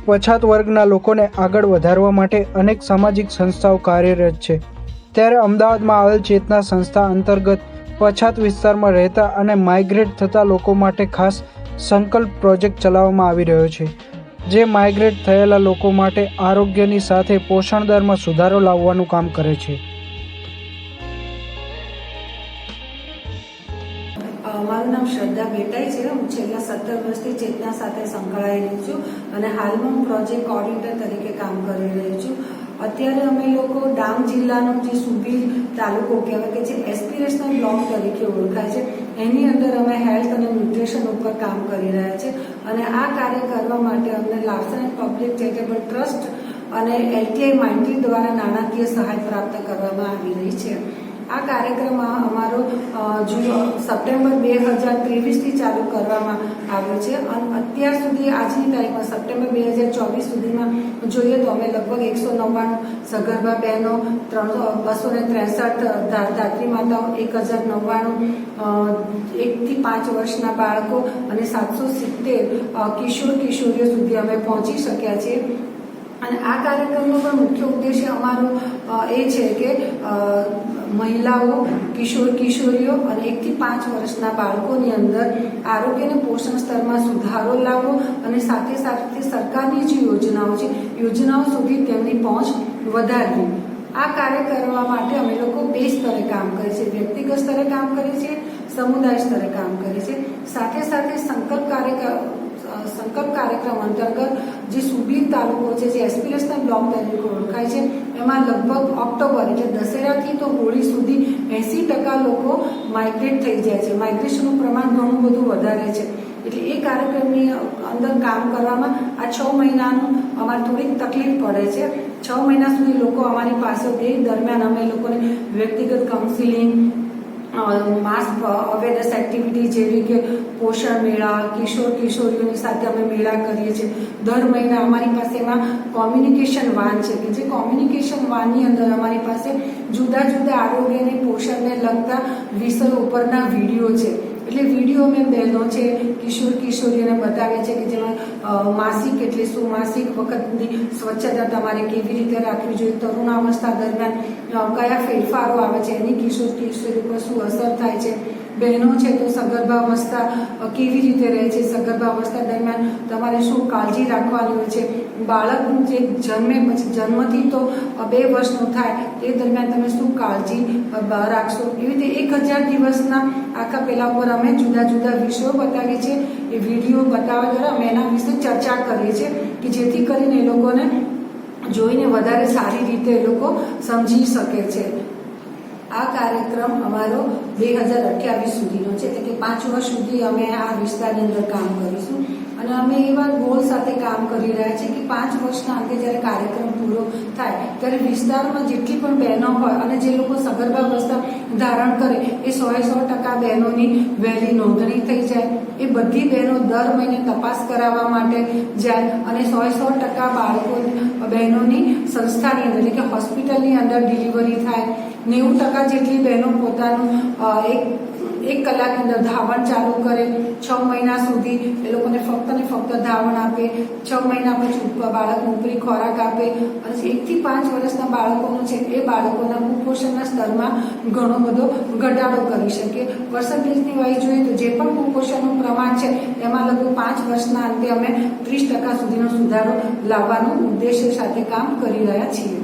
પછાત વર્ગના લોકોને આગળ વધારવા માટે અનેક સામાજિક સંસ્થાઓ કાર્યરત છે। ત્યારે અમદાવાદમાં આવેલ ચેતના સંસ્થા અંતર્ગત પછાત વિસ્તારમાં રહેતા અને માઇગ્રેટ થતા લોકો માટે ખાસ સંકલ્પ પ્રોજેક્ટ ચલાવવામાં આવી રહ્યો છે, જે માઇગ્રેટ થયેલા લોકો માટે આરોગ્યની સાથે પોષણ દરમાં સુધારો લાવવાનું કામ કરે છે। મારું નામ શ્રદ્ધા બેટાઈ છે। હું છેલ્લા 17 વર્ષથી ચેતના સાથે સંકળાયેલી છું અને હાલમાં હું પ્રોજેક્ટ કોઓર્ડિનેટર તરીકે કામ કરી રહી છું। અત્યારે અમે લોકો ડાંગ જિલ્લાનો જે સુબીર તાલુકો કહેવાય કે જે એસ્પિરેશનલ બ્લોક તરીકે ઓળખાય છે, એની અંદર અમે હેલ્થ અને ન્યુટ્રિશન ઉપર કામ કરી રહ્યા છે અને આ કાર્ય કરવા માટે અમને લાર્સન પબ્લિક ચેરિટેબલ ટ્રસ્ટ અને LTI માઇન્ડ્રી દ્વારા નાણાકીય સહાય પ્રાપ્ત કરવામાં આવી રહી છે। આ કાર્યક્રમ અમારો સપ્ટેમ્બર 2023થી ચાલુ કરવામાં આવ્યો છે અને અત્યાર સુધી આજની તારીખમાં સપ્ટેમ્બર 2024 સુધીમાં જોઈએ તો અમે લગભગ 199 સગર્ભા બહેનો, 263 ધાત્રી માતાઓ, 1099 1 થી 5 વર્ષના બાળકો અને 770 કિશોર કિશોરીઓ સુધી અમે પહોંચી શક્યા છીએ। અને આ કાર્યક્રમનો પણ મુખ્ય ઉદ્દેશ્ય અમારો એ છે કે મહિલાઓ, કિશોર કિશોરીઓ અને 1 થી 5 વર્ષના બાળકોની અંદર આરોગ્ય અને પોષણ સ્તરમાં સુધારો લાવવો અને સાથે સાથે સરકારની જે યોજનાઓ છે, યોજનાઓ સુધી તેમની પહોંચ વધારવી। આ કાર્ય કરવા માટે અમે લોકો 2 સ્તરે કામ કરીએ છીએ। વ્યક્તિગત સ્તરે કામ કરીએ છીએ, સમુદાય સ્તરે કામ કરીએ છીએ। સાથે સાથે સંકલ્પ કાર્યક્રમ અંતર્ગત જે સુબીર તાલુકો છે, જે એસ્પિરેશનલ બ્લોક તરીકે ઓળખાય છે, એમાં લગભગ ઓક્ટોબર એટલે દશેરાથી તો હોળી સુધી 80% લોકો માઇગ્રેટ થઈ જાય છે। માઇગ્રેશનનું પ્રમાણ ઘણું બધું વધારે છે, એટલે એ કાર્યક્રમની અંદર કામ કરવામાં આ 6 મહિનાનું અમારે થોડીક તકલીફ પડે છે। 6 મહિના સુધી લોકો અમારી પાસે, એ દરમિયાન અમે લોકોને વ્યક્તિગત કાઉન્સિલિંગ, માસ અવેરનેસ એક્ટિવિટી જેવી કે પોષણ મેળા, કિશોર કિશોરીઓની સાથે અમે મેળા કરીએ છીએ। દર મહિના અમારી પાસે એમાં કોમ્યુનિકેશન વાન છે કે જે કોમ્યુનિકેશન વાનની અંદર અમારી પાસે જુદા જુદા આરોગ્ય અને પોષણને લગતા વિષયો ઉપરના વિડીયો છે। એટલે વિડીયો અમે બહેનો છે, કિશોર કિશોરીઓને બતાવીએ છીએ કે જેમાં માસિક એટલે શું, માસિક વખતની સ્વચ્છતા તમારે કેવી રીતે રાખવી જોઈએ, તરુણાવસ્થા દરમિયાન કયા ફેરફારો આવે છે, એની કિશોર કિશોરી પર શું અસર થાય છે, બહેનો છે તો સગર્ભાવસ્થા કેવી રીતે રહે છે, સગર્ભાવસ્થા દરમિયાન તમારે શું કાળજી રાખવાની હોય છે, બાળકનું જે જન્મે પછી જન્મથી તો 2 વર્ષનું થાય તે દરમિયાન તમે શું કાળજી રાખશો, એવી રીતે 1000 દિવસના આખા પેલા પર અમે જુદા જુદા વિષયો બતાવીએ છીએ। એ વિડીયો બતાવવા દ્વારા અમે એના વિશે ચર્ચા કરીએ છીએ કે જેથી કરીને એ લોકોને જોઈને વધારે સારી રીતે એ લોકો સમજી શકે છે। આ કાર્યક્રમ અમારો 2028 સુધીનો છે, એટલે કે 5 વર્ષ સુધી અમે આ વિસ્તારની અંદર કામ કરીશું અને અમે એવા ગોલ સાથે કામ કરી રહ્યા છીએ કે 5 વર્ષના અંતે જ્યારે કાર્યક્રમ પૂરો થાય ત્યારે વિસ્તારમાં જેટલી પણ બહેનો હોય અને જે લોકો સગર્ભાવસ્થા ધારણ કરે એ 100% બહેનોની વહેલી નોંધણી થઈ જાય। એ બધી બહેનો દર મહિને તપાસ કરાવવા માટે જાય અને 100% બાળકો બહેનોની સંસ્થાની અંદર એટલે કે હોસ્પિટલની અંદર ડિલિવરી થાય। 90% જેટલી બહેનો પોતાનું એક કલાકની અંદર ધાવણ ચાલુ કરે। 6 મહિના સુધી એ લોકોને ફક્ત ને ફક્ત ધાવણ આપે। 6 મહિના પછી બાળકને ઉપરી ખોરાક આપે અને 1 થી 5 વર્ષના બાળકોનું છે એ બાળકોના કુપોષણના સ્તરમાં ઘણો બધો ઘટાડો કરી શકે। પર્સન્ટેજની વાઇઝ જોઈએ તો જે પણ કુપોષણનું પ્રમાણ છે એમાં લગભગ 5 વર્ષના અંતે અમે 30% સુધીનો સુધારો લાવવાનું ઉદ્દેશ્ય સાથે કામ કરી રહ્યા છીએ।